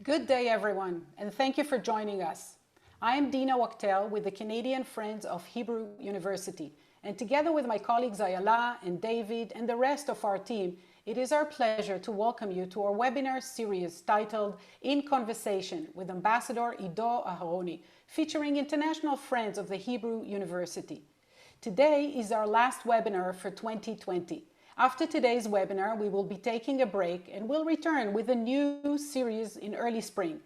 Good day, everyone, and thank you for joining us. I am Dina Wachtel with the Canadian Friends of Hebrew University, and together with my colleagues Ayala and David and the rest of our team, it is our pleasure to welcome you to our webinar series titled In Conversation with Ambassador Ido Aharoni, featuring international friends of the Hebrew University. Today is our last webinar for 2020. After today's webinar, we will be taking a break and we'll return with a new series in early spring.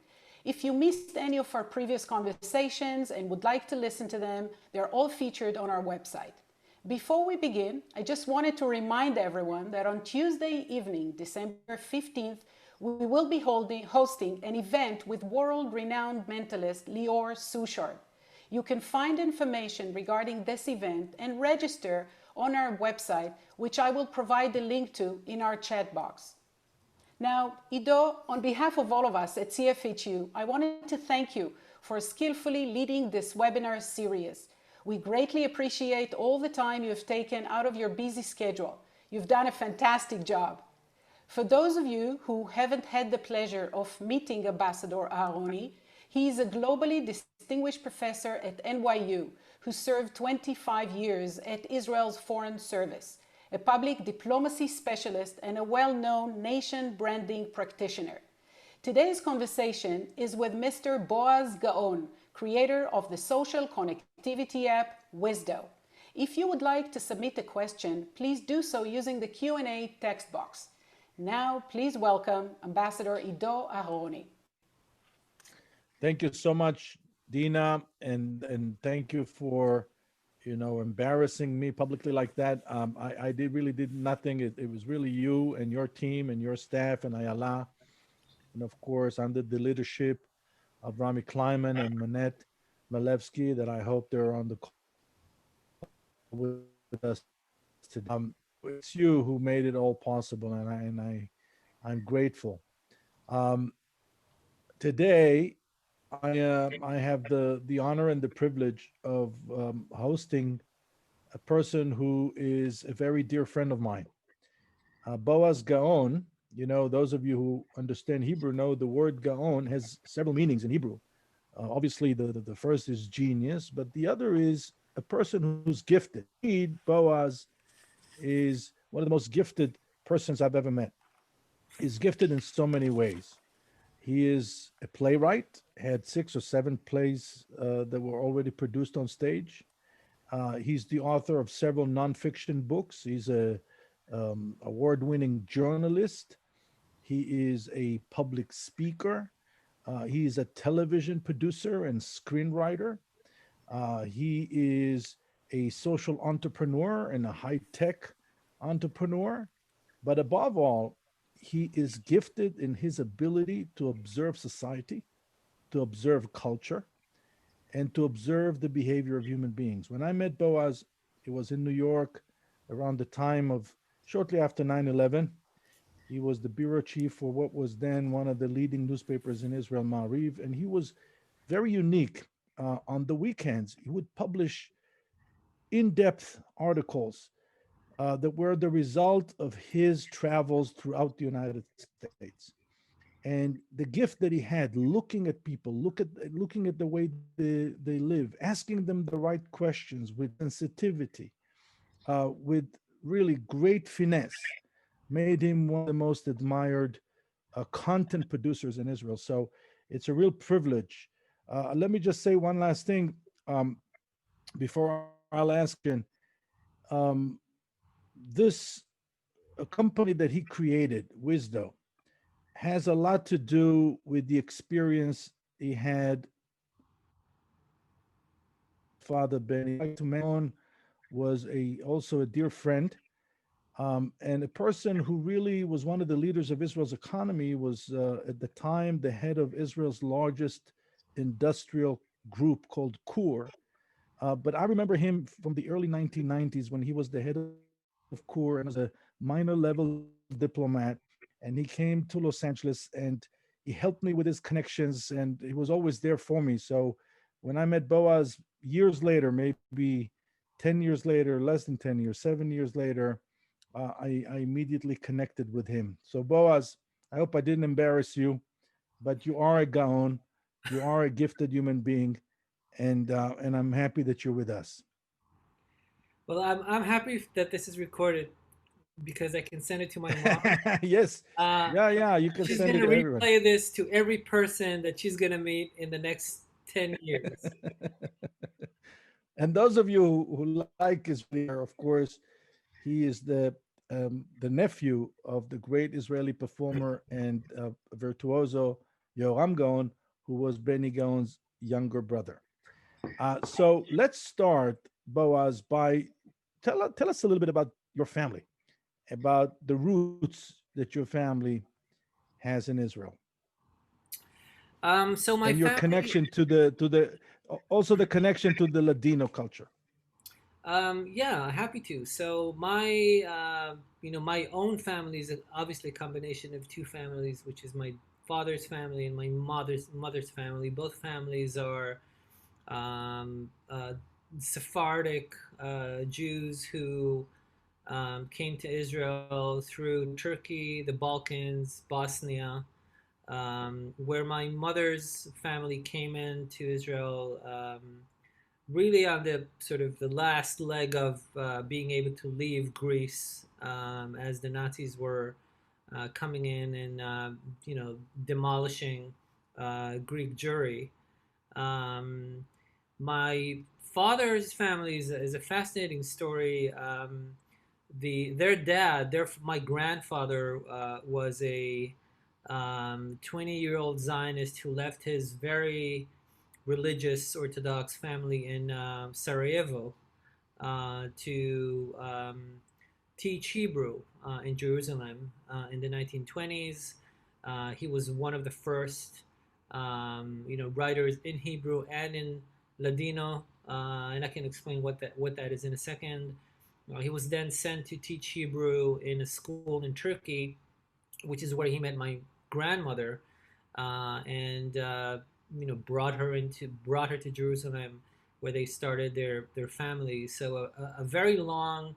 If you missed any of our previous conversations and would like to listen to them, they're all featured on our website. Before we begin, I just wanted to remind everyone that on Tuesday evening, December 15th, we will be hosting an event with world-renowned mentalist Lior Suchard. You can find information regarding this event and register on our website, which I will provide the link to in our chat box. Now, Ido, on behalf of all of us at CFHU, I wanted to thank you for skillfully leading this webinar series. We greatly appreciate all the time you have taken out of your busy schedule. You've done a fantastic job. For those of you who haven't had the pleasure of meeting Ambassador Aharoni, he is a globally distinguished professor at NYU who served 25 years at Israel's Foreign Service, a public diplomacy specialist and a well-known nation branding practitioner. Today's conversation is with Mr. Boaz Gaon, creator of the social connectivity app Wisdo. If you would like to submit a question, please do so using the Q&A text box. Now, please welcome Ambassador Ido Aharoni. Thank you so much, Dina, and thank you for, embarrassing me publicly like that. I really did nothing. It was really you and your team and your staff and Ayala, and of course under the leadership of Rami Kleiman and Manette Malevsky that I hope they're on the call with us today. It's you who made it all possible, and I'm grateful. Um, Today I have the honor and the privilege of hosting a person who is a very dear friend of mine, Boaz Gaon. Those of you who understand Hebrew know the word Gaon has several meanings in Hebrew. Obviously, the first is genius, but the other is a person who's gifted. Indeed, Boaz is one of the most gifted persons I've ever met. He's gifted in so many ways. He is a playwright, had 6 or 7 plays that were already produced on stage. He's the author of several nonfiction books. He's a award-winning journalist. He is a public speaker. He is a television producer and screenwriter. He is a social entrepreneur and a high-tech entrepreneur. But above all, he is gifted in his ability to observe society, to observe culture, and to observe the behavior of human beings. When I met Boaz, it was in New York around the time of shortly after 9/11. He was the bureau chief for what was then one of the leading newspapers in Israel, Ma'ariv, and he was very unique. On the weekends, he would publish in-depth articles that were the result of his travels throughout the United States. And the gift that he had, looking at people, looking at the way they live, asking them the right questions with sensitivity, with really great finesse, made him one of the most admired content producers in Israel. So it's a real privilege. Let me just say one last thing before I'll ask him. Um, this a company that he created, Wisdo, has a lot to do with the experience he had Father Benny. I'd like to mention was also a dear friend and a person who really was one of the leaders of Israel's economy. Was at the time the head of Israel's largest industrial group called Kur. But I remember him from the early 1990s when he was the head of Kur and was a minor level diplomat. And he came to Los Angeles and he helped me with his connections and he was always there for me. So when I met Boaz years later, maybe 10 years later, less than 10 years, 7 years later, I immediately connected with him. So Boaz, I hope I didn't embarrass you. but you are a Gaon. You are a gifted human being, and I'm happy that you're with us. Well, I'm happy that this is recorded because I can send it to my mom. Yes, Uh, yeah, yeah. You can she's send it gonna to everyone. replay this to every person that she's gonna meet in the next 10 years. And those of you who like Israeli of course, he is the nephew of the great Israeli performer and virtuoso Yoram Gaon, who was Benny Gaon's younger brother. So let's start, Boaz, by tell us a little bit about your family, about the roots that your family has in Israel, So my and your family, connection to the also the connection to the Ladino culture. yeah, happy to. So my own family is obviously a combination of two families, which is my father's family and my mother's family. Both families are um, uh, Sephardic Jews who came to Israel through Turkey, the Balkans, Bosnia, where my mother's family came into Israel really on the sort of the last leg of being able to leave Greece as the Nazis were coming in and demolishing Greek Jewry. Um, my father's family is a fascinating story. Their dad, my grandfather was a 20-year-old Zionist who left his very religious Orthodox family in Sarajevo to teach Hebrew in Jerusalem in the 1920s. He was one of the first, writers in Hebrew and in Ladino, and I can explain what that is in a second. He was then sent to teach Hebrew in a school in Turkey, which is where he met my grandmother, and brought her to Jerusalem, where they started their family. So a very long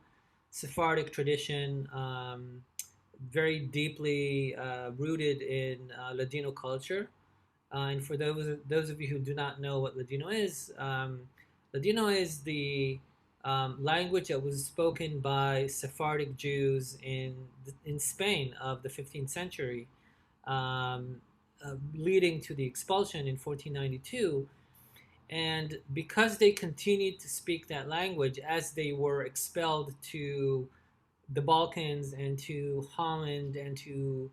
Sephardic tradition, very deeply rooted in Ladino culture. And for those of you who do not know what Ladino is the language that was spoken by Sephardic Jews in Spain of the 15th century, um, leading to the expulsion in 1492. And because they continued to speak that language as they were expelled to the Balkans and to Holland and to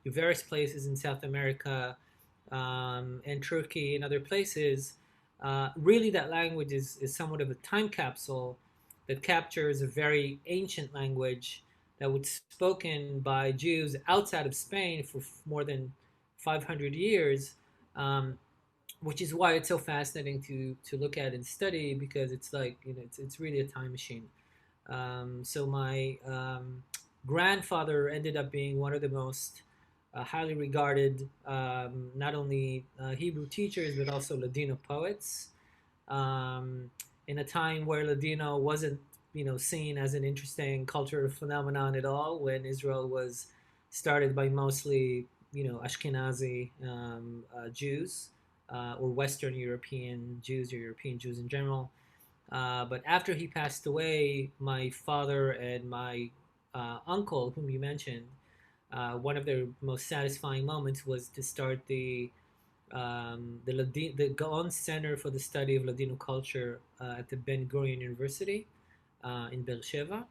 various places in South America and Turkey and other places, really that language is somewhat of a time capsule that captures a very ancient language that was spoken by Jews outside of Spain for more than 500 years, um, which is why it's so fascinating to look at and study, because it's like, it's really a time machine. So my grandfather ended up being one of the most highly regarded, not only Hebrew teachers, but also Ladino poets. Um, in a time where Ladino wasn't, seen as an interesting cultural phenomenon at all, when Israel was started by mostly, Ashkenazi Jews, or Western European Jews, or European Jews in general. But after he passed away, my father and my uncle, whom you mentioned, one of their most satisfying moments was to start the Gaon Center for the Study of Ladino Culture at the Ben Gurion University in Beersheba.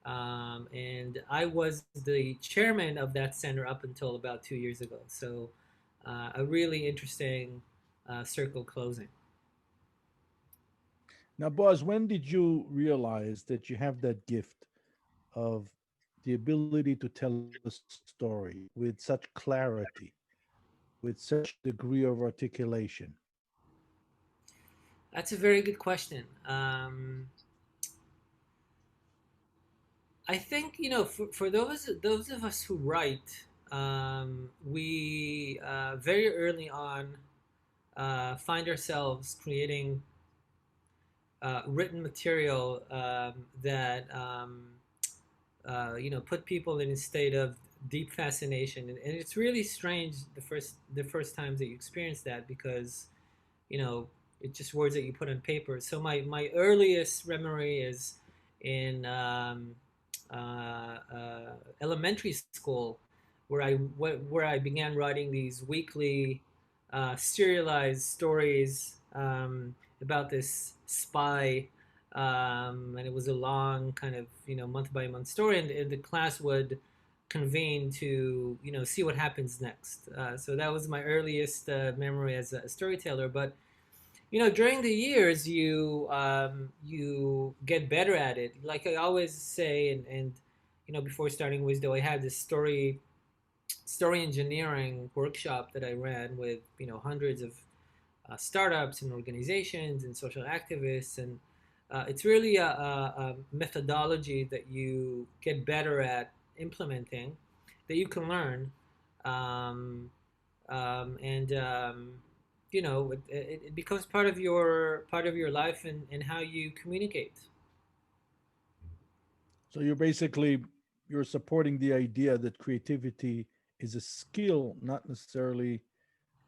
And I was the chairman of that center up until about 2 years ago. So a really interesting circle closing. Now, Boaz, when did you realize that you have that gift of the ability to tell a story with such clarity, with such degree of articulation? That's a very good question. I think, for those of us who write, we very early on find ourselves creating written material that put people in a state of deep fascination, and it's really strange the first times that you experience that, because you know it's just words that you put on paper. So my earliest memory is in elementary school, where I began writing these weekly serialized stories about this spy, and it was a long kind of month by month story, and the class would convene to see what happens next. So that was my earliest memory as a storyteller. But during the years, you get better at it. Like I always say, and before starting Wisdo, I had this story engineering workshop that I ran with hundreds of startups and organizations and social activists, and it's really a methodology that you get better at implementing, that you can learn, um, and it becomes part of your life, and how you communicate. So you're supporting the idea that creativity is a skill, not necessarily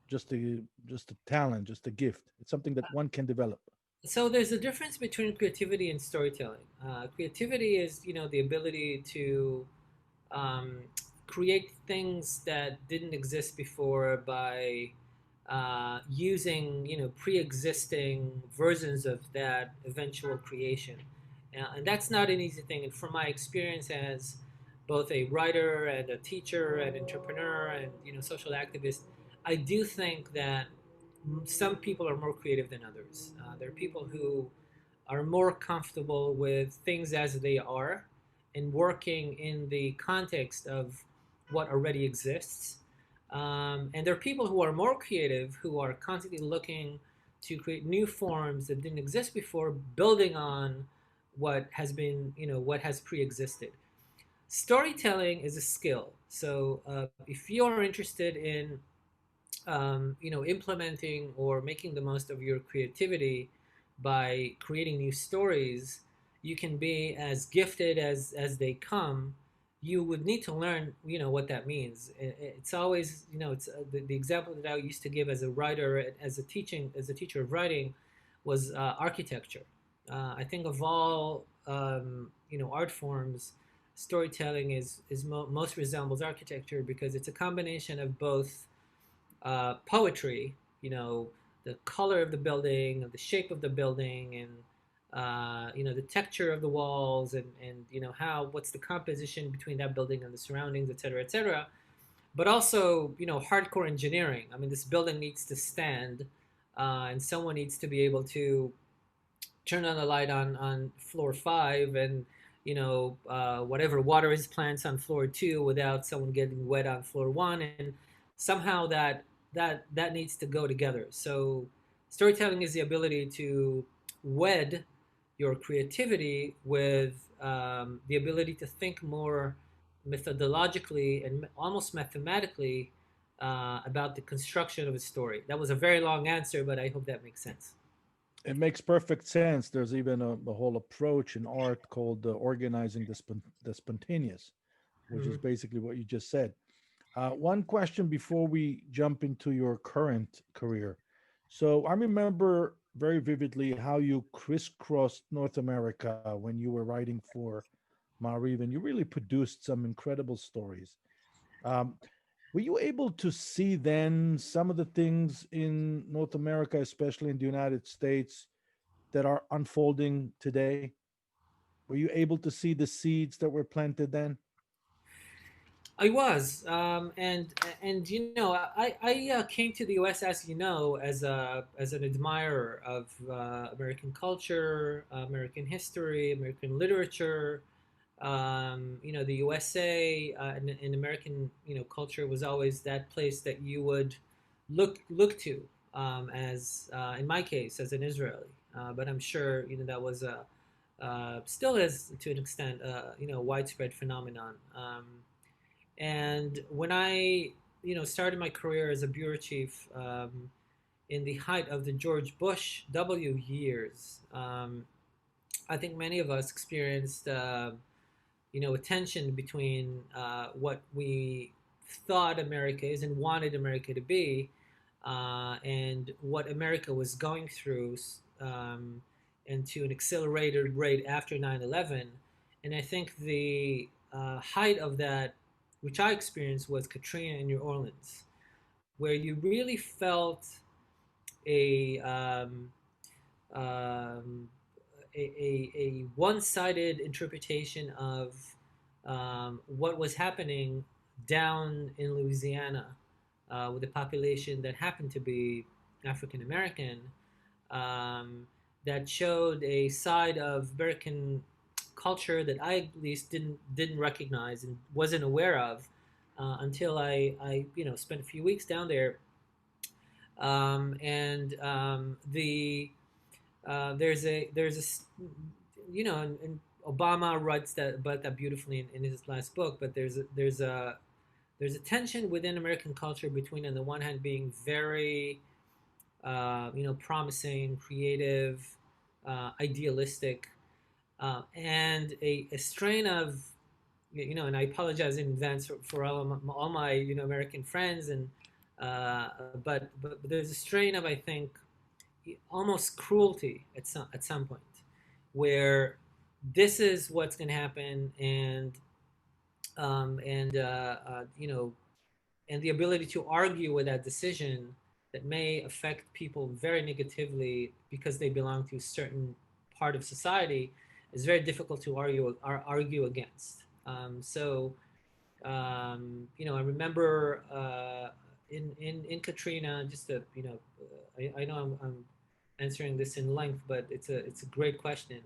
just a talent, just a gift. It's something that one can develop. So there's a difference between creativity and storytelling. Creativity is the ability to um, create things that didn't exist before by using pre-existing versions of that eventual creation, and that's not an easy thing. And from my experience as both a writer and a teacher and entrepreneur and social activist, I do think that some people are more creative than others. There are people who are more comfortable with things as they are and working in the context of what already exists. And there are people who are more creative, who are constantly looking to create new forms that didn't exist before, building on what has pre-existed. Storytelling is a skill. So if you're interested in implementing or making the most of your creativity by creating new stories, you can be as gifted as they come. You would need to learn, what that means. It's always, it's the example that I used to give as a writer, as a teacher of writing, was architecture. I think of all, art forms, storytelling most resembles architecture, because it's a combination of both poetry, the color of the building, the shape of the building, and the texture of the walls, and what's the composition between that building and the surroundings, et cetera, et cetera. But also, hardcore engineering. I mean, this building needs to stand, and someone needs to be able to turn on the light on floor 5, and whatever water is plants on floor 2 without someone getting wet on floor 1, and somehow that needs to go together. So storytelling is the ability to wed your creativity with the ability to think more methodologically and almost mathematically about the construction of a story. That was a very long answer, but I hope that makes sense. It makes perfect sense. There's even a whole approach in art called organizing the spontaneous, which is Mhm. basically what you just said. One question before we jump into your current career. So I remember very vividly how you crisscrossed North America when you were writing for Mariv, and you really produced some incredible stories. Um, were you able to see then some of the things in North America, especially in the United States, that are unfolding today? Were you able to see the seeds that were planted then? I was, and I came to the U.S., as you know, as an admirer of American culture, American history, American literature. The USA and American culture was always that place that you would look to, as in my case as an Israeli. But I'm sure that was a still is to an extent widespread phenomenon. And when I, started my career as a bureau chief in the height of the George Bush W years, I think many of us experienced a tension between what we thought America is and wanted America to be, and what America was going through, um, and to an accelerated rate after 9/11. And I think the height of that, which I experienced, was Katrina in New Orleans, where you really felt a um, a one-sided interpretation of what was happening down in Louisiana, with a population that happened to be African American, um, that showed a side of American culture that I at least didn't recognize and wasn't aware of until I spent a few weeks down there, and and Obama writes that about that beautifully in his last book. But there's a tension within American culture between, on the one hand, being very promising, creative, idealistic, and a strain of, and I apologize in advance for all my American friends, and but there's a strain of, I think, almost cruelty at some point, where this is what's going to happen, and the ability to argue with that decision that may affect people very negatively because they belong to a certain part of society is very difficult to argue against. I remember in Katrina, just to, I know I'm answering this in length, but it's a great question.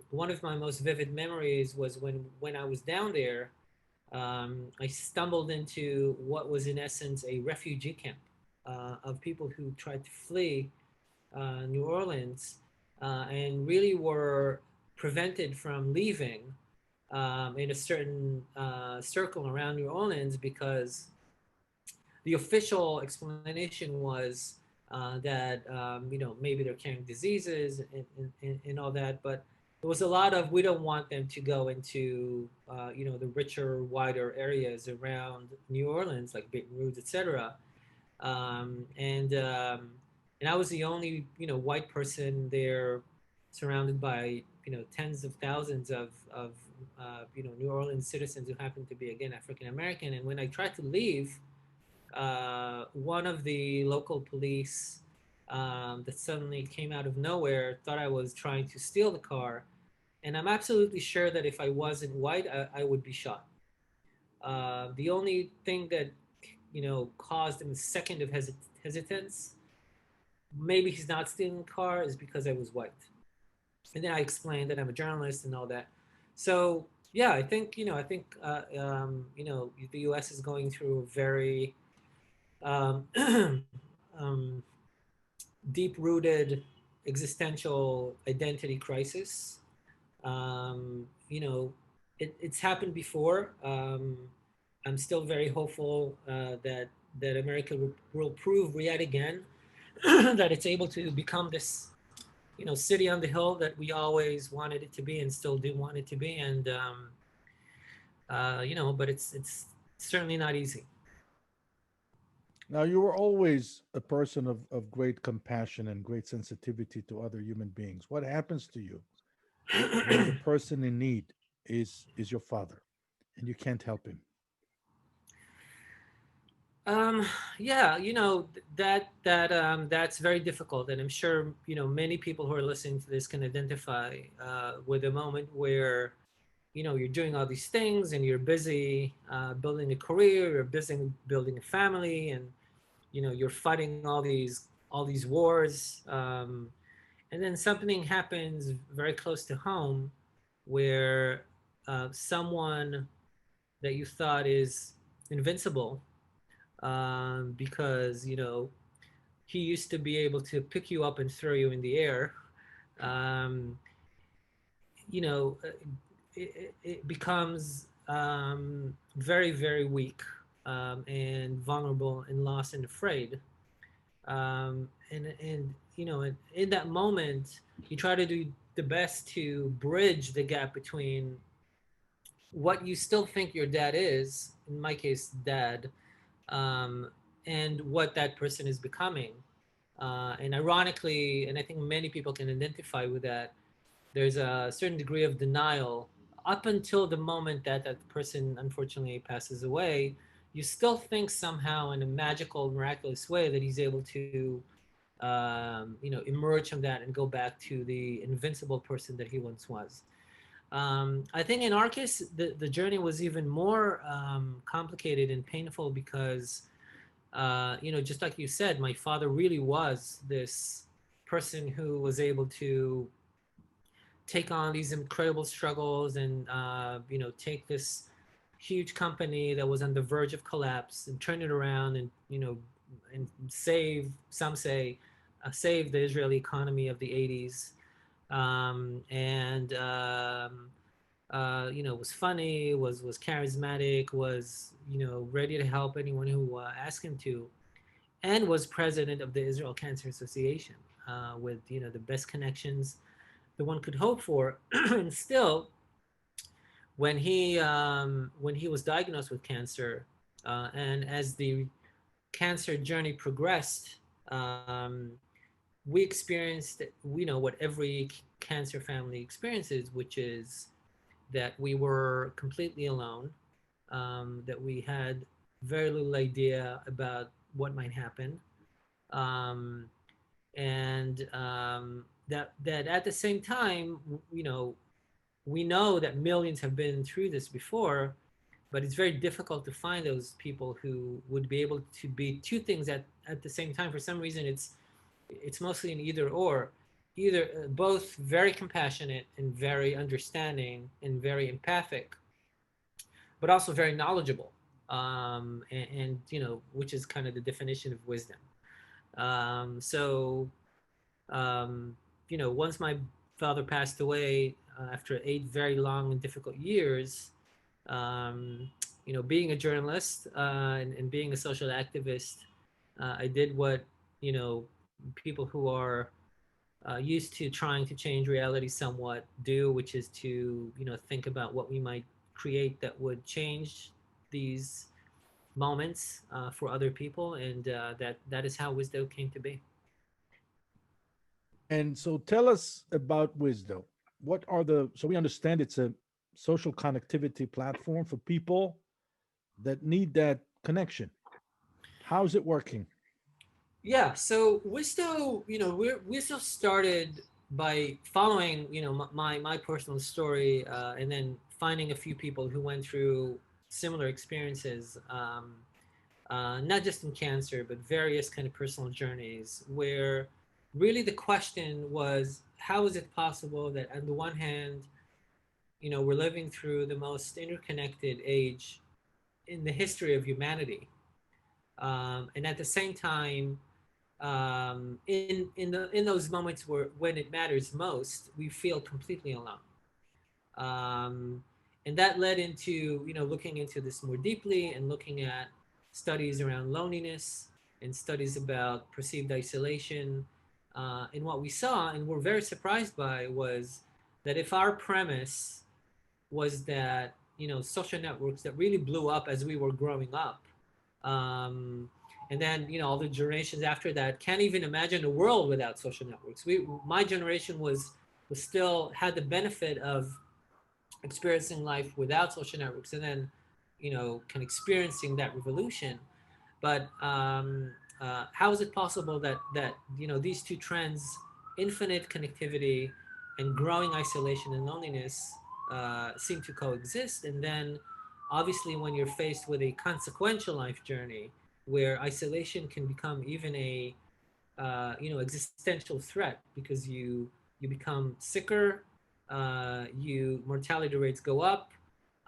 One of my most vivid memories was when I was down there. I stumbled into what was in essence a refugee camp of people who tried to flee New Orleans, and really were prevented from leaving in a certain circle around New Orleans, because the official explanation was that maybe they're carrying diseases and all that, but there was a lot of, we don't want them to go into the richer, wider areas around New Orleans, like Baton Rouge, etc. And I was the only white person there, surrounded by tens of thousands of New Orleans citizens who happened to be, again, African American. And when I tried to leave, one of the local police, that suddenly came out of nowhere, thought I was trying to steal the car. And I'm absolutely sure that if I wasn't white, I would be shot. The only thing that caused him a second of hesitance, maybe he's not stealing the car, is because I was white. And then I explained that I'm a journalist and all that. So yeah, I think the U.S. is going through a very um, um, deep-rooted existential identity crisis. Um, you know, it's happened before. I'm still very hopeful that America will prove yet again that it's able to become this, city on the hill that we always wanted it to be and still do want it to be. And but it's certainly not easy. Now, you were always a person of great compassion and great sensitivity to other human beings. What happens to you when the person in need is your father and you can't help him? Um, yeah, that's very difficult, and I'm sure many people who are listening to this can identify with a moment where you're doing all these things and you're busy building a career, you're busy building a family, and you're fighting all these wars, and then something happens very close to home where someone that you thought is invincible, because he used to be able to pick you up and throw you in the air. Um, you know, it becomes very, very weak, and vulnerable and lost and afraid. And in that moment, you try to do the best to bridge the gap between what you still think your dad is, in my case, dad, um, and what that person is becoming. And ironically, and I think many people can identify with that, there's a certain degree of denial up until the moment that that person unfortunately passes away. You still think somehow in a magical, miraculous way that he's able to, emerge from that and go back to the invincible person that he once was. I think in our case, the journey was even more complicated and painful because, just like you said, my father really was this person who was able to take on these incredible struggles and, take this huge company that was on the verge of collapse and turn it around and, and save, some say, save the Israeli economy of the 80s. And was funny, was charismatic, was ready to help anyone who asked him to, and was president of the Israel Cancer Association, with the best connections that one could hope for. And still, when he was diagnosed with cancer, and as the cancer journey progressed, we experienced, we know what every cancer family experiences, which is that we were completely alone, that we had very little idea about what might happen, um, and that at the same time, we know that millions have been through this before, but it's very difficult to find those people who would be able to be two things at the same time. For some reason, it's mostly an either or, either both very compassionate and very understanding and very empathic, but also very knowledgeable, and which is kind of the definition of wisdom. So once my father passed away, after 8 very long and difficult years, being a journalist, and being a social activist, I did what people who are used to trying to change reality somewhat do, which is to think about what we might create that would change these moments for other people, and that is how Wisdo came to be. And so tell us about Wisdo. What are the, so we understand it's a social connectivity platform for people that need that connection. How's it working? Yeah, so Wisdo, Wisdo started by following, my personal story, and then finding a few people who went through similar experiences, not just in cancer, but various kind of personal journeys, where really the question was, how is it possible that on the one hand, we're living through the most interconnected age in the history of humanity, and at the same time, in those moments where when it matters most, we feel completely alone. Um, and that led into looking into this more deeply and looking at studies around loneliness and studies about perceived isolation. And what we saw and were very surprised by was that if our premise was that social networks that really blew up as we were growing up, um, and then all the generations after that can't even imagine a world without social networks. My generation was still had the benefit of experiencing life without social networks, and then kind of experiencing that revolution. But how is it possible that these two trends, infinite connectivity and growing isolation and loneliness, seem to coexist? And then, obviously, when you're faced with a consequential life journey where isolation can become even a existential threat because you become sicker, you mortality rates go up,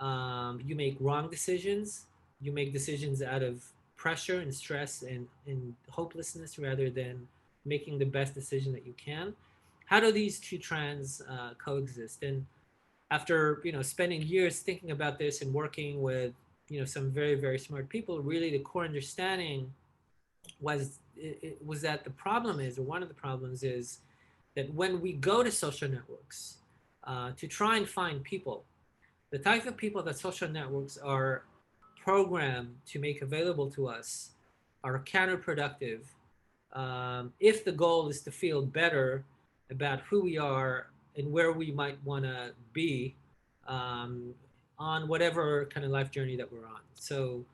you make wrong decisions, you make decisions out of pressure and stress and hopelessness rather than making the best decision that you can. How do these two trends coexist? And after spending years thinking about this and working with some very very smart people, really the core understanding was that the problem is, or one of the problems is, that when we go to social networks to try and find people, The type of people that social networks are programmed to make available to us are counterproductive. If the goal is to feel better about who we are and where we might want to be um, on whatever kind of life journey that we're on. So,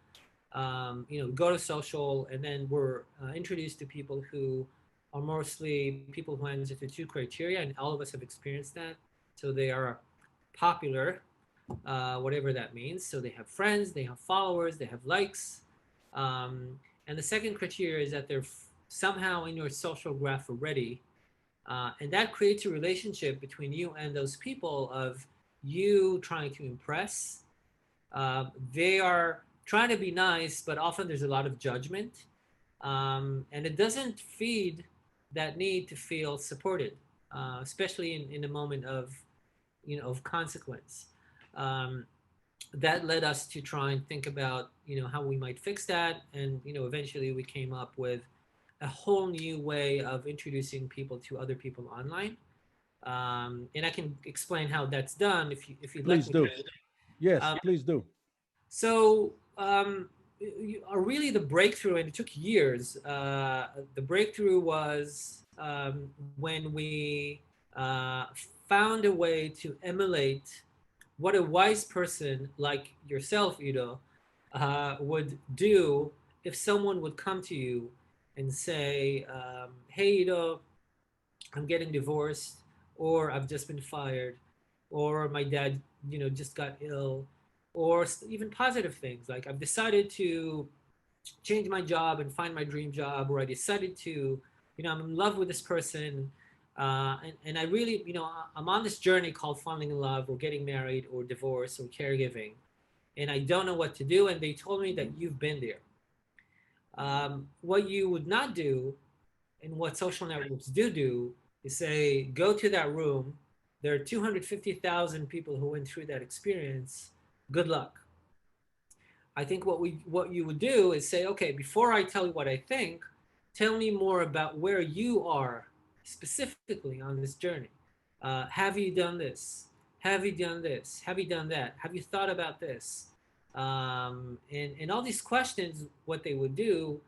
go to social, and then we're introduced to people who are mostly people who answer to two criteria, and all of us have experienced that. So they are popular, whatever that means. So they have friends, they have followers, they have likes. And the second criteria is that they're somehow in your social graph already. And that creates a relationship between you and those people of you trying to impress. They are trying to be nice, but often there's a lot of judgment. And it doesn't feed that need to feel supported, especially in a moment of consequence. Um, that led us to try and think about how we might fix that, and eventually we came up with a whole new way of introducing people to other people online. And I can explain how that's done if you'd like Please me do. to. Yes, Um, please do. so really the breakthrough, and it took years. The breakthrough was when we found a way to emulate what a wise person like yourself, Ido, would do if someone would come to you and say, "Hey, Ido, I'm getting divorced, or I've just been fired, or my dad, just got ill, or even positive things like I've decided to change my job and find my dream job, or I decided to, I'm in love with this person, and I really, I'm on this journey called falling in love, or getting married, or divorce, or caregiving, and I don't know what to do." And they told me that you've been there. What you would not do, and what social networks do, is say, go to that room. There are 250,000 people who went through that experience. Good luck. I think what you would do is say, okay, before I tell you what I think, tell me more about where you are specifically on this journey. Have you done this? Have you done this? Have you done that? Have you thought about this? And all these questions, what they would do,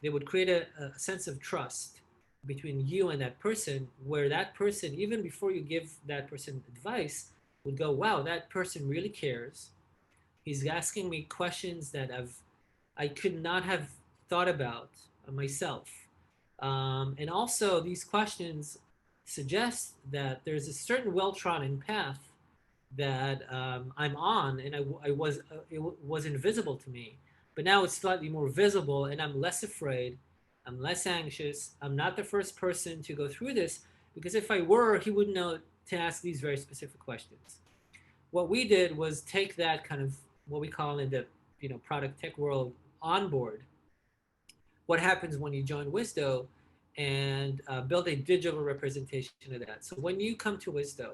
they would create a sense of trust between you and that person, where that person, even before you give that person advice, would go, wow, that person really cares. He's asking me questions that I could not have thought about myself. And also, these questions suggest that there's a certain well-trodden path that I'm on, and it was invisible to me, but now it's slightly more visible, and I'm less afraid. I'm less anxious. I'm not the first person to go through this, because if I were, he would know to ask these very specific questions. What we did was take that kind of what we call in the product tech world onboard. What happens when you join Wisdo, and build a digital representation of that. So when you come to Wisdo,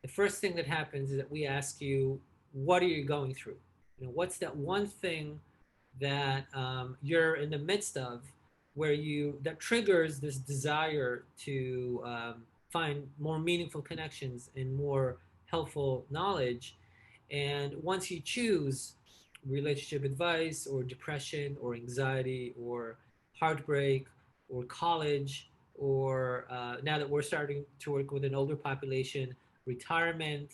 the first thing that happens is that we ask you, what are you going through? What's that one thing that you're in the midst of, where that triggers this desire to find more meaningful connections and more helpful knowledge. And once you choose relationship advice, or depression, or anxiety, or heartbreak, or college, or now that we're starting to work with an older population, retirement,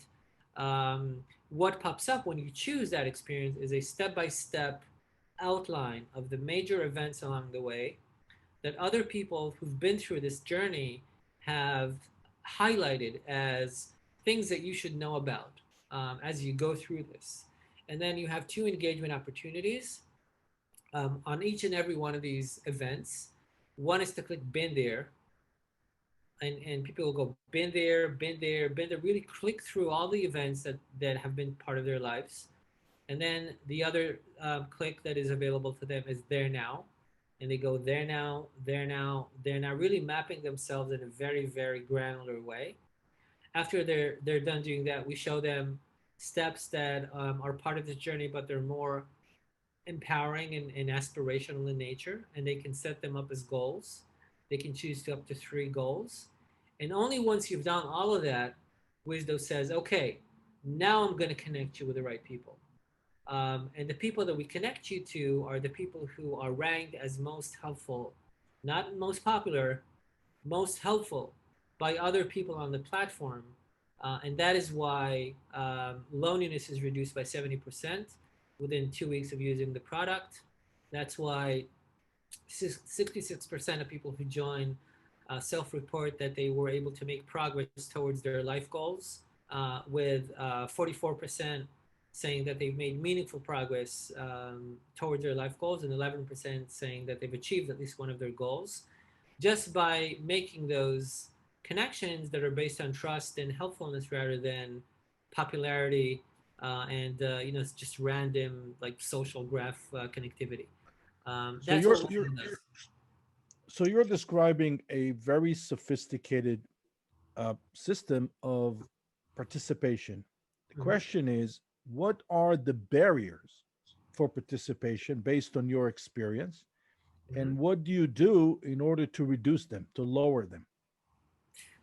what pops up when you choose that experience is a step-by-step outline of the major events along the way that other people who've been through this journey have highlighted as things that you should know about as you go through this. And then you have two engagement opportunities on each and every one of these events. One is to click "Been there," and people will go, "Been there, been there, been there." Really click through all the events that have been part of their lives. And then the other click that is available to them is "There now," and they go there now, there now, there now, really mapping themselves in a very, very granular way. After they're done doing that, we show them steps that are part of this journey, but they're more empowering and aspirational in nature, and they can set them up as goals. They can choose to up to 3 goals. And only once you've done all of that, Wisdo says, okay, Now I'm going to connect you with the right people. And the people that we connect you to are the people who are ranked as most helpful, not most popular, most helpful by other people on the platform. And that is why loneliness is reduced by 70% within 2 weeks of using the product. That's why 66% of people who join self-report that they were able to make progress towards their life goals, with 44% saying that they've made meaningful progress towards their life goals, and 11% saying that they've achieved at least one of their goals, just by making those connections that are based on trust and helpfulness rather than popularity, and it's just random like social graph connectivity. So That's you're what you're Wisdo does. so you're describing a very sophisticated system of participation. The Mhm. question is, what are the barriers for participation based on your experience? Mhm. And what do you do in order to reduce them, to lower them?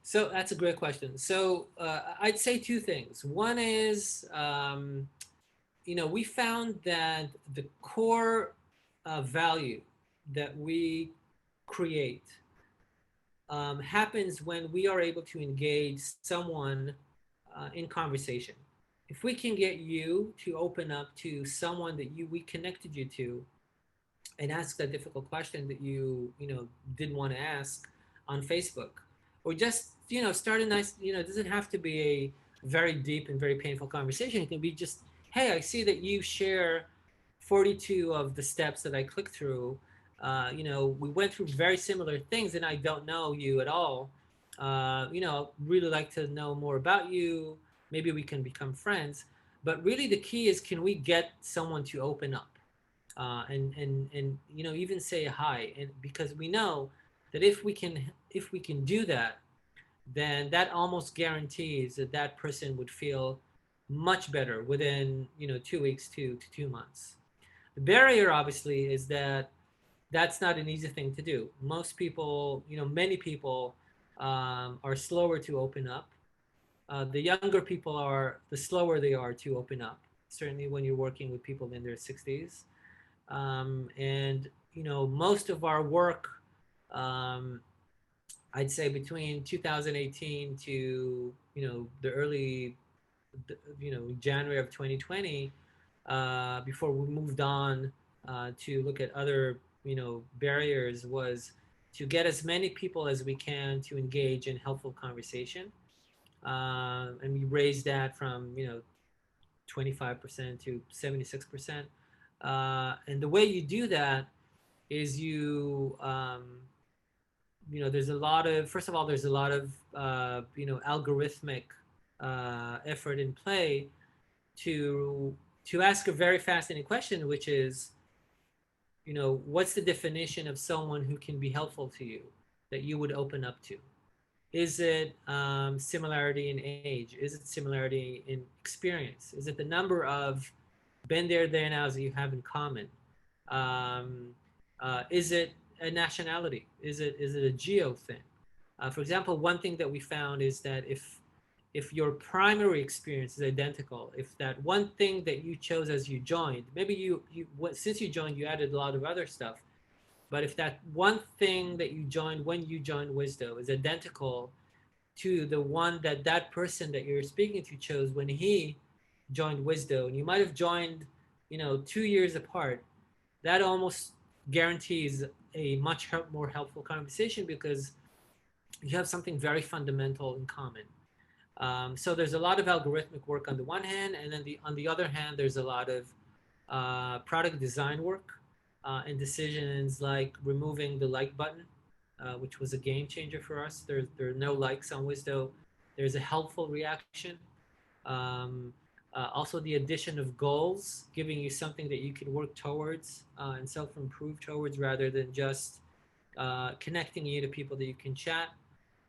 So that's a great question. So I'd say two things. One is, we found that the core value that we create happens when we are able to engage someone in conversation. If we can get you to open up to someone that we connected you to and ask that difficult question that you didn't want to ask on Facebook, or just start a nice, it doesn't have to be a very deep and very painful conversation. It can be just, hey, I see that you share 42 of the steps that I clicked through. We went through very similar things, and I don't know you at all. Really like to know more about you. Maybe we can become friends. But really, the key is, can we get someone to open up? And even say hi, and because we know that if we can do that, then that almost guarantees that that person would feel much better within 2 weeks to 2 months. The barrier obviously is that that's not an easy thing to do. Most people, many people, are slower to open up. The younger people are, the slower they are to open up, certainly when you're working with people in their 60s. And most of our work, um, I'd say between 2018 to the early, January of 2020, before we moved on to look at other barriers, was to get as many people as we can to engage in helpful conversation. And we raised that from 25% to 76%. And the way you do that is there's a lot of, first of all, there's a lot of, algorithmic effort in play to ask a very fascinating question, which is, what's the definition of someone who can be helpful to you that you would open up to? Is it similarity in age? Is it similarity in experience? Is it the number of been there nows that you have in common? Um, is it a nationality? Is it a geo thing? For example, one thing that we found is that if your primary experience is identical, if that one thing that you chose as you joined, maybe since you joined, you added a lot of other stuff, but if that one thing that you joined when you joined Wisdo is identical to the one that that person that you're speaking to chose when he joined Wisdo, and you might have joined, 2 years apart, that almost guarantees a much more helpful conversation because you have something very fundamental in common. So there's a lot of algorithmic work on the one hand, and then on the other hand, there's a lot of product design work and decisions like removing the like button, which was a game changer for us. There are no likes on Wisdo. There's a helpful reaction. Um, Also, the addition of goals, giving you something that you can work towards and self-improve towards, rather than just connecting you to people that you can chat.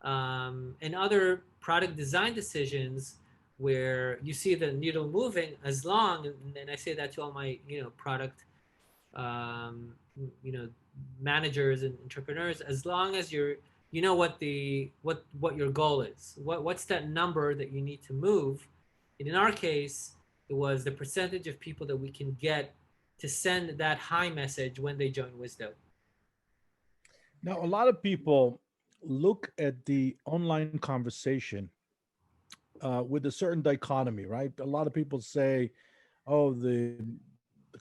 And other product design decisions where you see the needle moving, as long, and I say that to all my product um, you know managers and entrepreneurs, as long as what your goal is, what's that number that you need to move, And in our case, it was the percentage of people that we can get to send that hi message when they join Wisdo. Now, a lot of people look at the online conversation with a certain dichotomy, right? A lot of people say, "Oh, the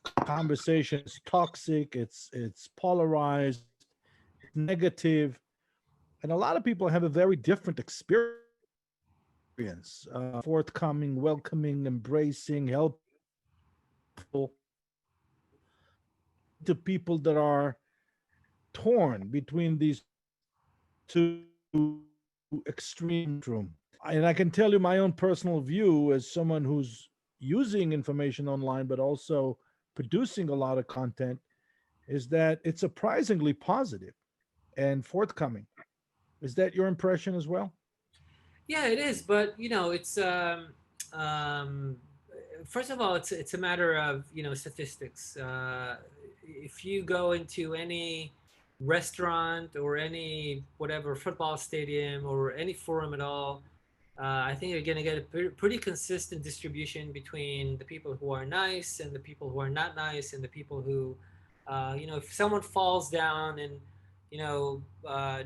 conversation is toxic. It's polarized. It's negative," and a lot of people have a very different experience. Forthcoming, welcoming, embracing, helpful, to people that are torn between these two extreme spectrum. And I can tell you my own personal view as someone who's using information online, but also producing a lot of content, is that it's surprisingly positive and forthcoming. Is that your impression as well? Yeah, it is, but it's um, first of all, it's a matter of statistics. If you go into any restaurant or any whatever football stadium or any forum at all, I think you're going to get a pretty consistent distribution between the people who are nice and the people who are not nice and the people who, if someone falls down and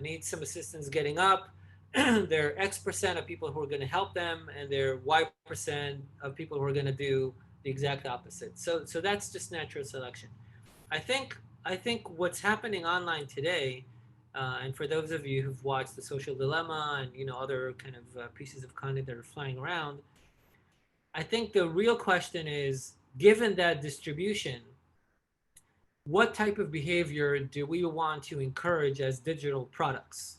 needs some assistance getting up, there are X percent of people who are going to help them, and there are Y percent of people who are going to do the exact opposite. So that's just natural selection. I think I think what's happening online today, and for those of you who've watched The Social Dilemma and other kind of pieces of content that are flying around, I think the real question is, given that distribution, what type of behavior do we want to encourage as digital products?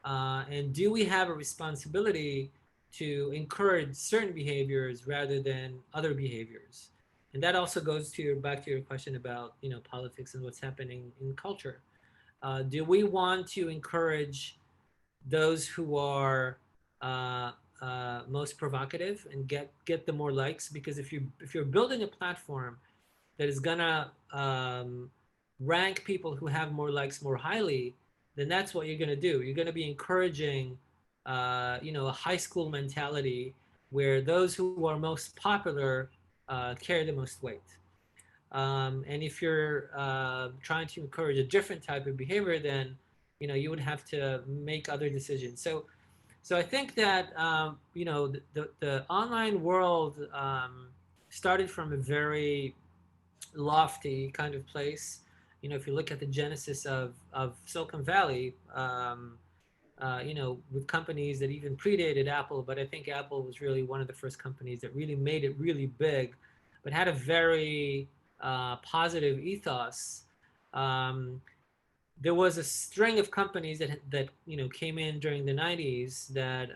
And do we have a responsibility to encourage certain behaviors rather than other behaviors? And that also goes to back to your question about politics and what's happening in culture. Do we want to encourage those who are uh, most provocative and get the more likes? Because if you're building a platform that is gonna rank people who have more likes more highly, then that's what you're gonna do. You're gonna be encouraging, a high school mentality where those who are most popular carry the most weight. And if you're trying to encourage a different type of behavior, then you would have to make other decisions. So I think that the online world started from a very lofty kind of place. If you look at the genesis of Silicon Valley, with companies that even predated Apple, but I think Apple was really one of the first companies that really made it really big, but had a very positive ethos. Um, there was a string of companies that came in during the 90s that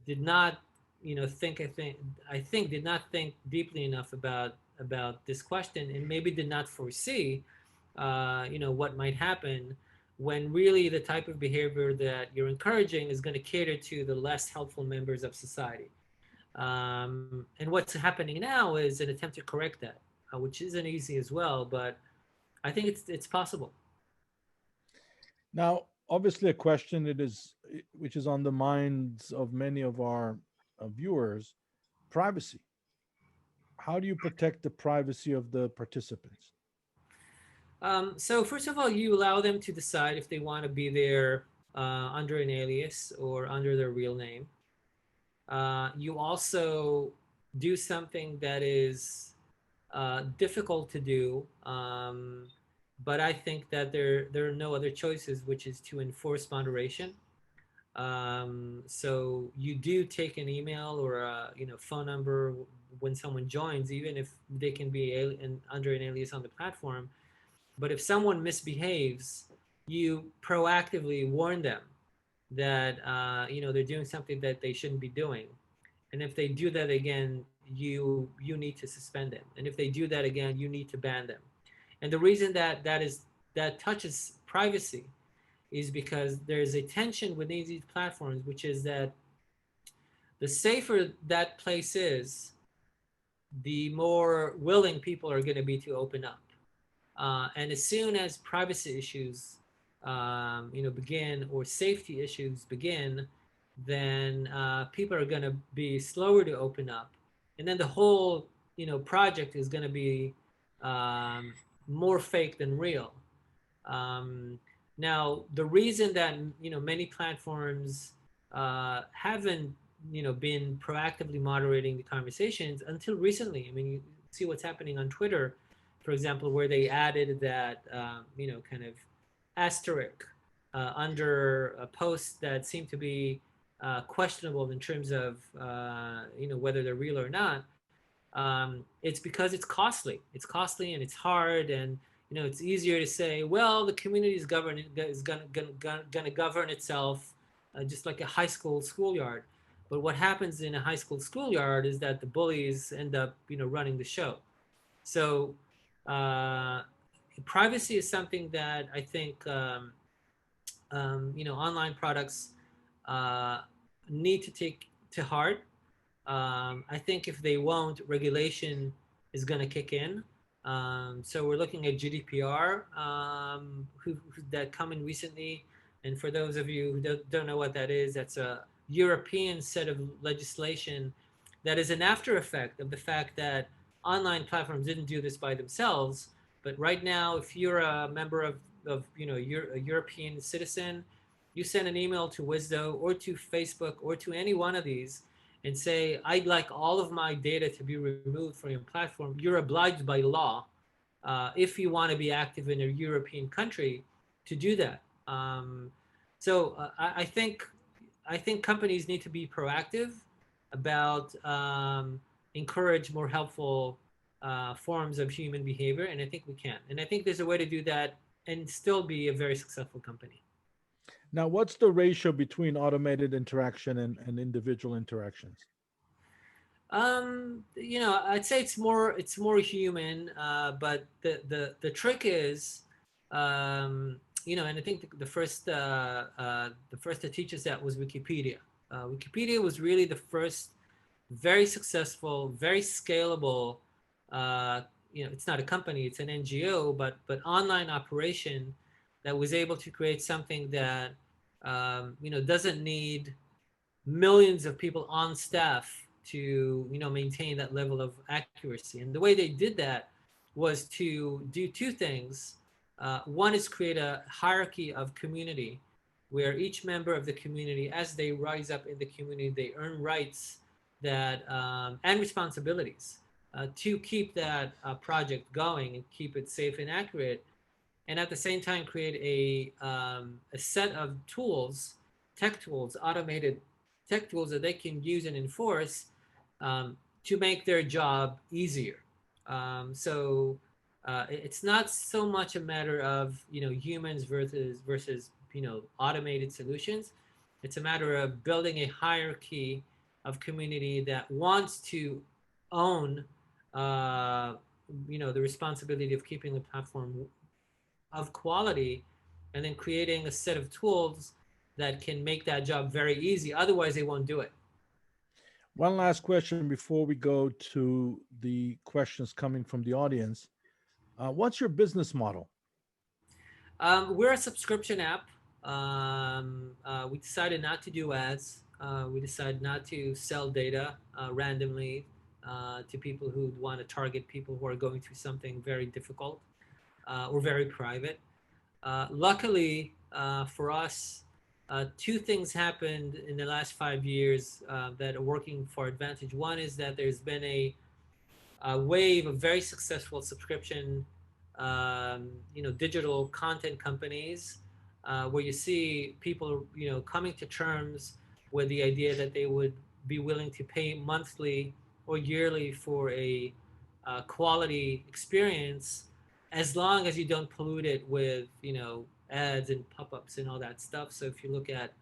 did not think did not think deeply enough about this question, and maybe did not foresee what might happen when really the type of behavior that you're encouraging is going to cater to the less helpful members of society. And what's happening now is an attempt to correct that, which isn't easy as well, but I think it's possible. Now, obviously, a question which is on the minds of many of our viewers: privacy. How do you protect the privacy of the participants? So first of all, you allow them to decide if they want to be there under an alias or under their real name. You also do something that is difficult to do, but I think that there are no other choices, which is to enforce moderation. So you do take an email or a phone number when someone joins, even if they can be under an alias on the platform. But if someone misbehaves, you proactively warn them that they're doing something that they shouldn't be doing. And if they do that again, you need to suspend them. And if they do that again, you need to ban them. And the reason that touches privacy is because there's a tension within these platforms, which is that the safer that place is, the more willing people are going to be to open up. And as soon as privacy issues, begin, or safety issues begin, then people are going to be slower to open up, and then the whole project is going to be um, more fake than real. Um, Now, the reason that many platforms haven't been proactively moderating the conversations until recently. I mean, you see what's happening on Twitter, for example, where they added that kind of asterisk under a post that seemed to be questionable in terms of whether they're real or not. It's because it's costly. It's costly and it's hard, and it's easier to say, well, the community is gonna govern itself, just like a high school schoolyard. But what happens in a high school schoolyard is that the bullies end up, running the show. So, uh, privacy is something that I think online products uh, need to take to heart. I think if they won't, regulation is going to kick in. So we're looking at GDPR, that come in recently. And for those of you who don't know what that is, that's a European set of legislation that is an after effect of the fact that online platforms didn't do this by themselves. But right now, if you're a member of you're a European citizen, you send an email to Wisdo or to Facebook or to any one of these and say, I'd like all of my data to be removed from your platform, you're obliged by law, if you want to be active in a European country, to do that. So I think companies need to be proactive about encourage more helpful forms of human behavior, and I think we can. And I think there's a way to do that and still be a very successful company. Now, what's the ratio between automated interaction and individual interactions? I'd say it's more human, but the trick is, and I think the first to teach us that was Wikipedia. Wikipedia was really the first very successful, very scalable. It's not a company; it's an NGO, but online operation that was able to create something that doesn't need millions of people on staff to maintain that level of accuracy. And the way they did that was to do two things. One is create a hierarchy of community where each member of the community, as they rise up in the community, they earn rights that and responsibilities to keep that project going and keep it safe and accurate, and at the same time create a set of tools, tech tools, automated tech tools that they can use and enforce to make their job easier. So it's not so much a matter of humans versus automated solutions. It's a matter of building a hierarchy of community that wants to own the responsibility of keeping the platform of quality, and then creating a set of tools that can make that job very easy. Otherwise, they won't do it. One last question before we go to the questions coming from the audience. What's your business model? We're a subscription app. We decided not to do ads. We decided not to sell data randomly to people who want to target people who are going through something very difficult or very private. Luckily for us, two things happened in the last 5 years that are working for advantage. One is that there's been a wave of very successful subscription, digital content companies, where you see people, coming to terms with the idea that they would be willing to pay monthly or yearly for a quality experience, as long as you don't pollute it with, ads and pop-ups and all that stuff. So if you look at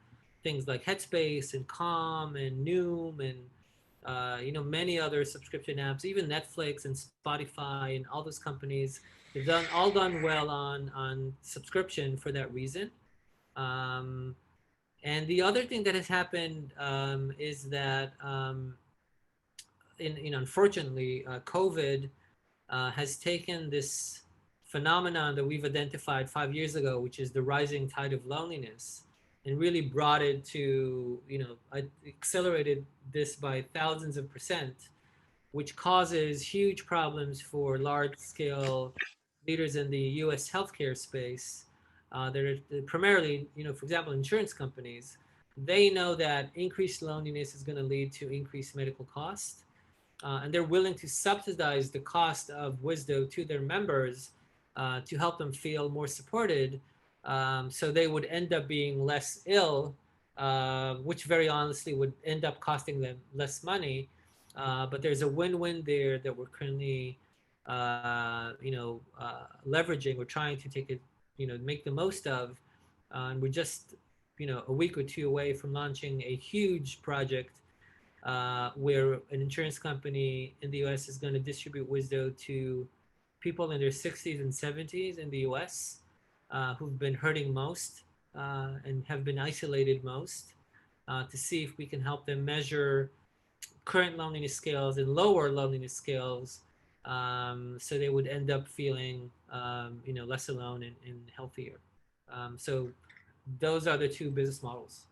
things like Headspace and Calm and Noom and many other subscription apps, even Netflix and Spotify and all those companies, they've done well on subscription for that reason. And the other thing that has happened is that, unfortunately, COVID has taken this phenomenon that we've identified 5 years ago, which is the rising tide of loneliness. and really brought it to, accelerated this by thousands of percent, which causes huge problems for large scale leaders in the US healthcare space. That are primarily, for example, insurance companies. They know that increased loneliness is going to lead to increased medical cost, and they're willing to subsidize the cost of Wisdo to their members to help them feel more supported. So they would end up being less ill, which very honestly would end up costing them less money. But there's a win-win there that we're currently, leveraging. We're trying to take it, make the most of. And we're just, a week or two away from launching a huge project where an insurance company in the US is going to distribute Wisdo to people in their 60s and 70s in the US who've been hurting most and have been isolated most, to see if we can help them measure current loneliness scales and lower loneliness scales, so they would end up feeling less alone and healthier. So those are the two business models.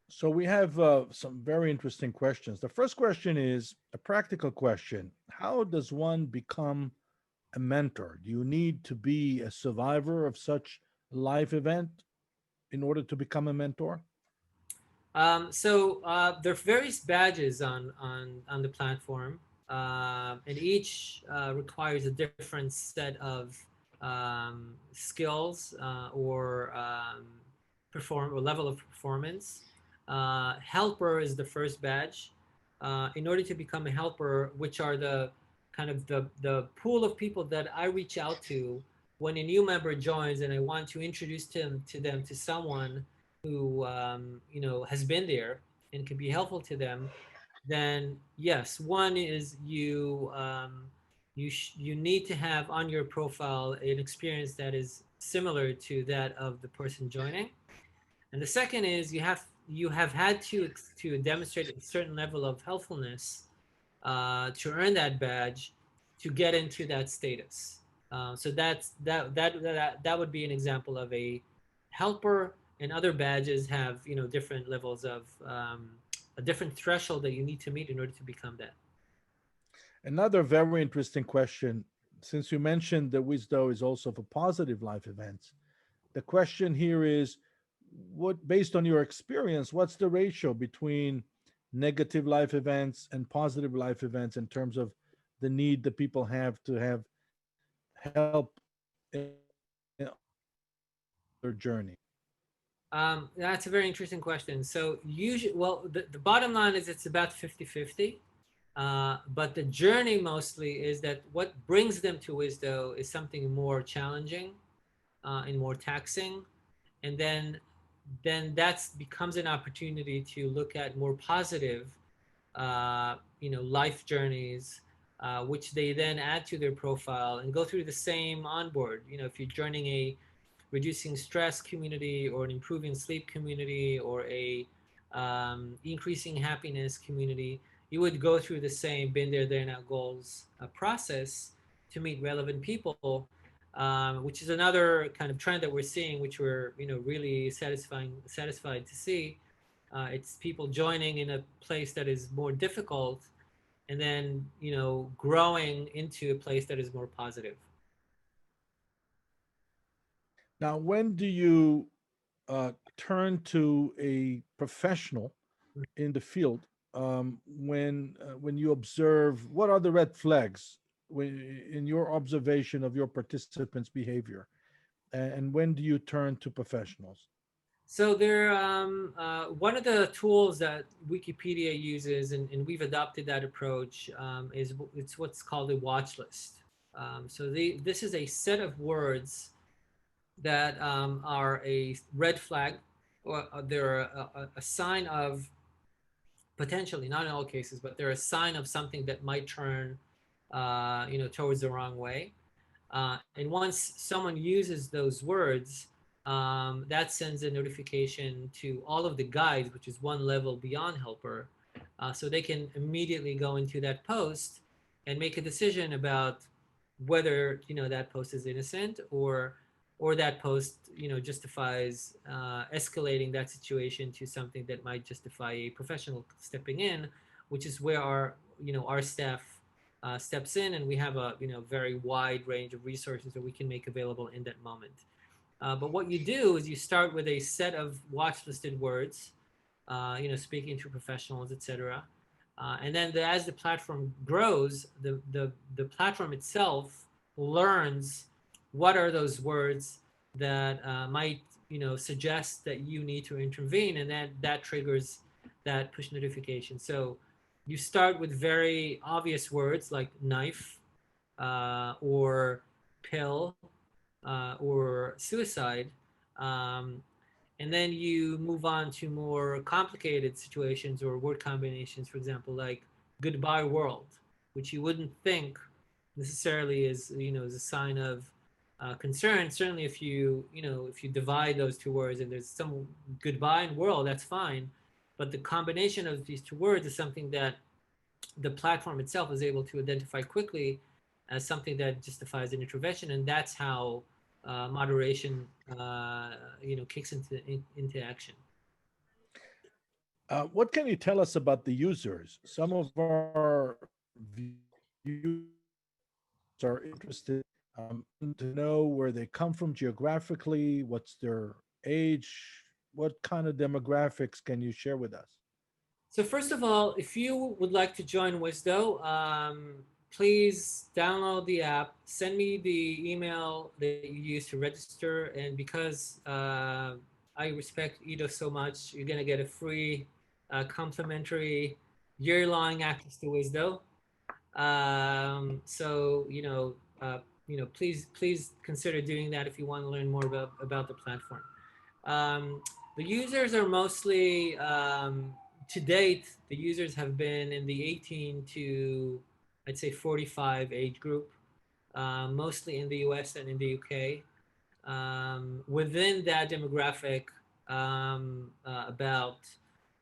So we have some very interesting questions. The first question is a practical question. How does one become a mentor? Do you need to be a survivor of such a life event in order to become a mentor? There are various badges on the platform, and each requires a different set of skills or level of performance. Helper is the first badge. In order to become a helper, which are the kind of the pool of people that I reach out to when a new member joins, and I want to introduce them to someone who has been there and can be helpful to them, then yes, one is you need to have on your profile an experience that is similar to that of the person joining, and the second is you have had to demonstrate a certain level of helpfulness to earn that badge to get into that status. So that would be an example of a helper, and other badges have different levels of a different threshold that you need to meet in order to become that. Another very interesting question, since you mentioned that Wisdo is also for positive life events, the question here is what, based on your experience, what's the ratio between negative life events and positive life events in terms of the need that people have to have help on their journey? That's a very interesting question. So usually, well, the bottom line is it's about 50-50. But the journey mostly is that what brings them to Wisdo is something more challenging and more taxing. And then that becomes an opportunity to look at more positive, life journeys, which they then add to their profile and go through the same onboard. If you're joining a reducing stress community or an improving sleep community or a increasing happiness community, you would go through the same been there now goals process to meet relevant people, which is another kind of trend that we're seeing, which we're really satisfied to see. It's people joining in a place that is more difficult, and then growing into a place that is more positive. Now, when do you turn to a professional in the field when you observe what are the red flags in your observation of your participants' behavior, and when do you turn to professionals? So there, one of the tools that Wikipedia uses, and we've adopted that approach, is it's what's called a watch list. This is a set of words that are a red flag, or they're a sign of, potentially, not in all cases, but they're a sign of something that might turn, towards the wrong way. And once someone uses those words, that sends a notification to all of the guides, which is one level beyond helper, so they can immediately go into that post and make a decision about whether that post is innocent, or or that post, justifies escalating that situation to something that might justify a professional stepping in, which is where our staff steps in, and we have a very wide range of resources that we can make available in that moment. But what you do is you start with a set of watch listed words, speaking to professionals, etc. And then as the platform grows, the platform itself learns what are those words that might suggest that you need to intervene, and that triggers that push notification. So you start with very obvious words like knife, or pill, or suicide. Um, and then you move on to more complicated situations or word combinations, for example, like goodbye world, which you wouldn't think necessarily is a sign of concern. Certainly if you divide those two words and there's some goodbye and world, that's fine. But the combination of these two words is something that the platform itself is able to identify quickly as something that justifies an intervention, and that's how moderation, kicks into action. What can you tell us about the users? Some of our viewers are interested to know where they come from geographically, what's their age, what kind of demographics can you share with us? So first of all, if you would like to join Wisdo, please download the app. Send me the email that you use to register, and because I respect Ido so much, you're gonna get a free, complimentary year-long access to Wisdo. So please consider doing that if you want to learn more about the platform. Um, the users are mostly, to date, the users have been in the 18 to, I'd say, 45 age group, mostly in the US and in the UK. Within that demographic, about,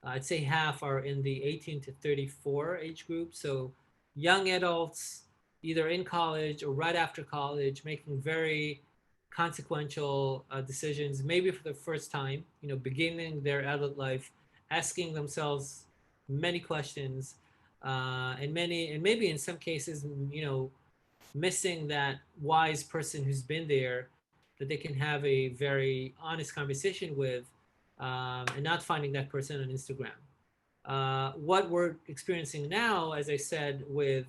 I'd say half are in the 18 to 34 age group. So young adults, either in college or right after college, making very consequential decisions, maybe for the first time, beginning their adult life, asking themselves many questions, and maybe in some cases, missing that wise person who's been there that they can have a very honest conversation with, and not finding that person on Instagram. What we're experiencing now, as I said, with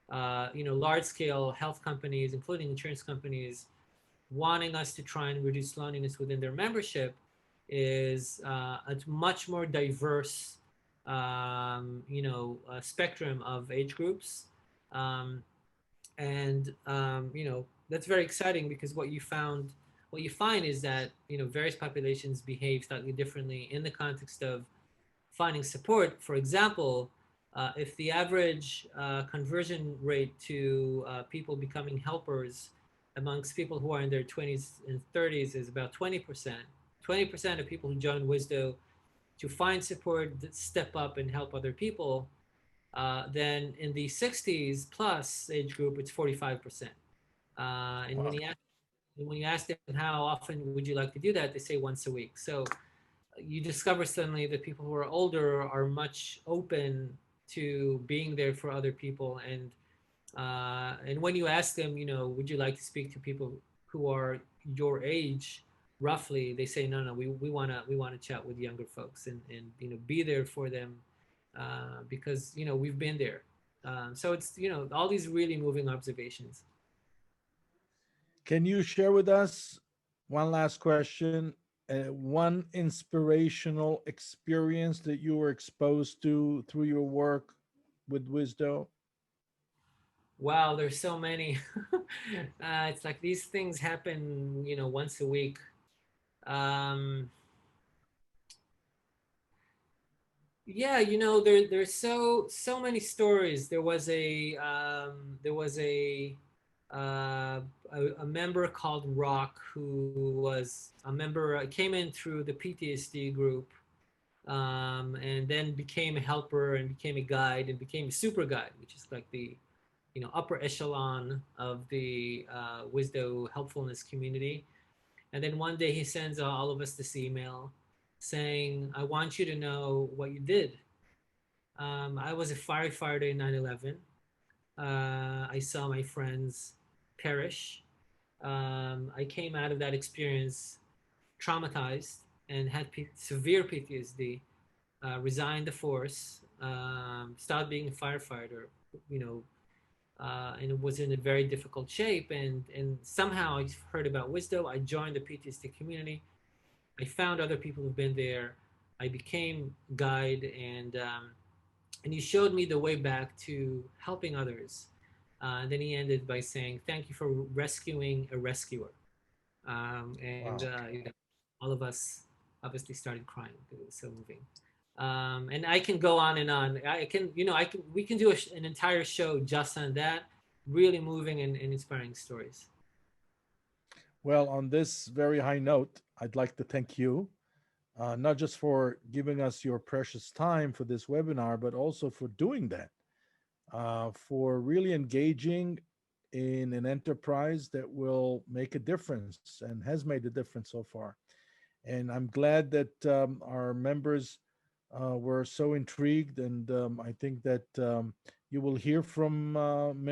large-scale health companies, including insurance companies, wanting us to try and reduce loneliness within their membership, is a much more diverse, spectrum of age groups. Um, and that's very exciting because what you find is that various populations behave slightly differently in the context of finding support. For example, if the average conversion rate to people becoming helpers amongst people who are in their 20s and 30s is about 20%. 20% of people who join Wisdo to find support, step up and help other people, then in the 60s plus age group, it's 45%. And Wow. when you ask them how often would you like to do that, they say once a week. So you discover suddenly that people who are older are much open to being there for other people, and when you ask them, would you like to speak to people who are your age, roughly, they say no, no, we want to chat with younger folks, and be there for them, because we've been there. So it's all these really moving observations. Can you share with us one last question? One inspirational experience that you were exposed to through your work with Wisdo? Wow, there's so many. It's like these things happen, once a week. Um, yeah, there's so many stories. Uh, a member called Rock, who was a member, came in through the PTSD group, and then became a helper and became a guide and became a super guide, which is like the upper echelon of the Wisdo helpfulness community. And then one day he sends all of us this email saying, I want you to know what you did. I was a firefighter in 9/11. I saw my friends perish. I came out of that experience traumatized and had severe PTSD. Resigned the force, stopped being a firefighter, you know, and it was in a very difficult shape. And somehow I heard about Wisdo. I joined the PTSD community. I found other people who've been there. I became guide, and he showed me the way back to helping others. And then he ended by saying, "Thank you for rescuing a rescuer." And Wow. all of us obviously started crying because it was so moving. And I can go on and on. We can do an entire show just on that. Really moving and inspiring stories. Well, on this very high note, I'd like to thank you, not just for giving us your precious time for this webinar, but also for doing that, for really engaging in an enterprise that will make a difference and has made a difference so far. And I'm glad that our members were so intrigued, and I think that you will hear from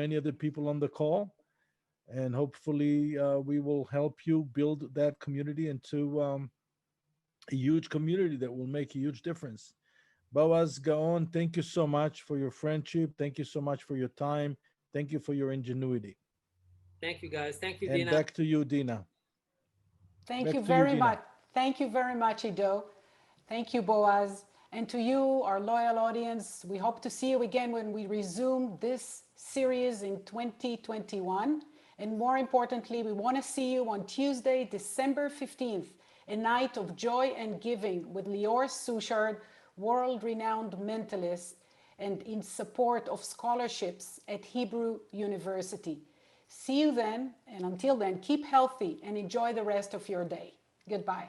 many of the people on the call, and hopefully we will help you build that community into a huge community that will make a huge difference. Boaz Gaon, thank you so much for your friendship. Thank you so much for your time. Thank you for your ingenuity. Thank you, guys. Thank you, And Dina. back to you, Dina. Thank you Back to you, very much. Dina. Thank you very much, Ido. Thank you, Boaz. And to you, our loyal audience, we hope to see you again when we resume this series in 2021. And more importantly, we want to see you on Tuesday, December 15th, a night of joy and giving with Lior Suchard, world-renowned mentalist, and in support of scholarships at Hebrew University. See you then, and until then, keep healthy and enjoy the rest of your day. Goodbye.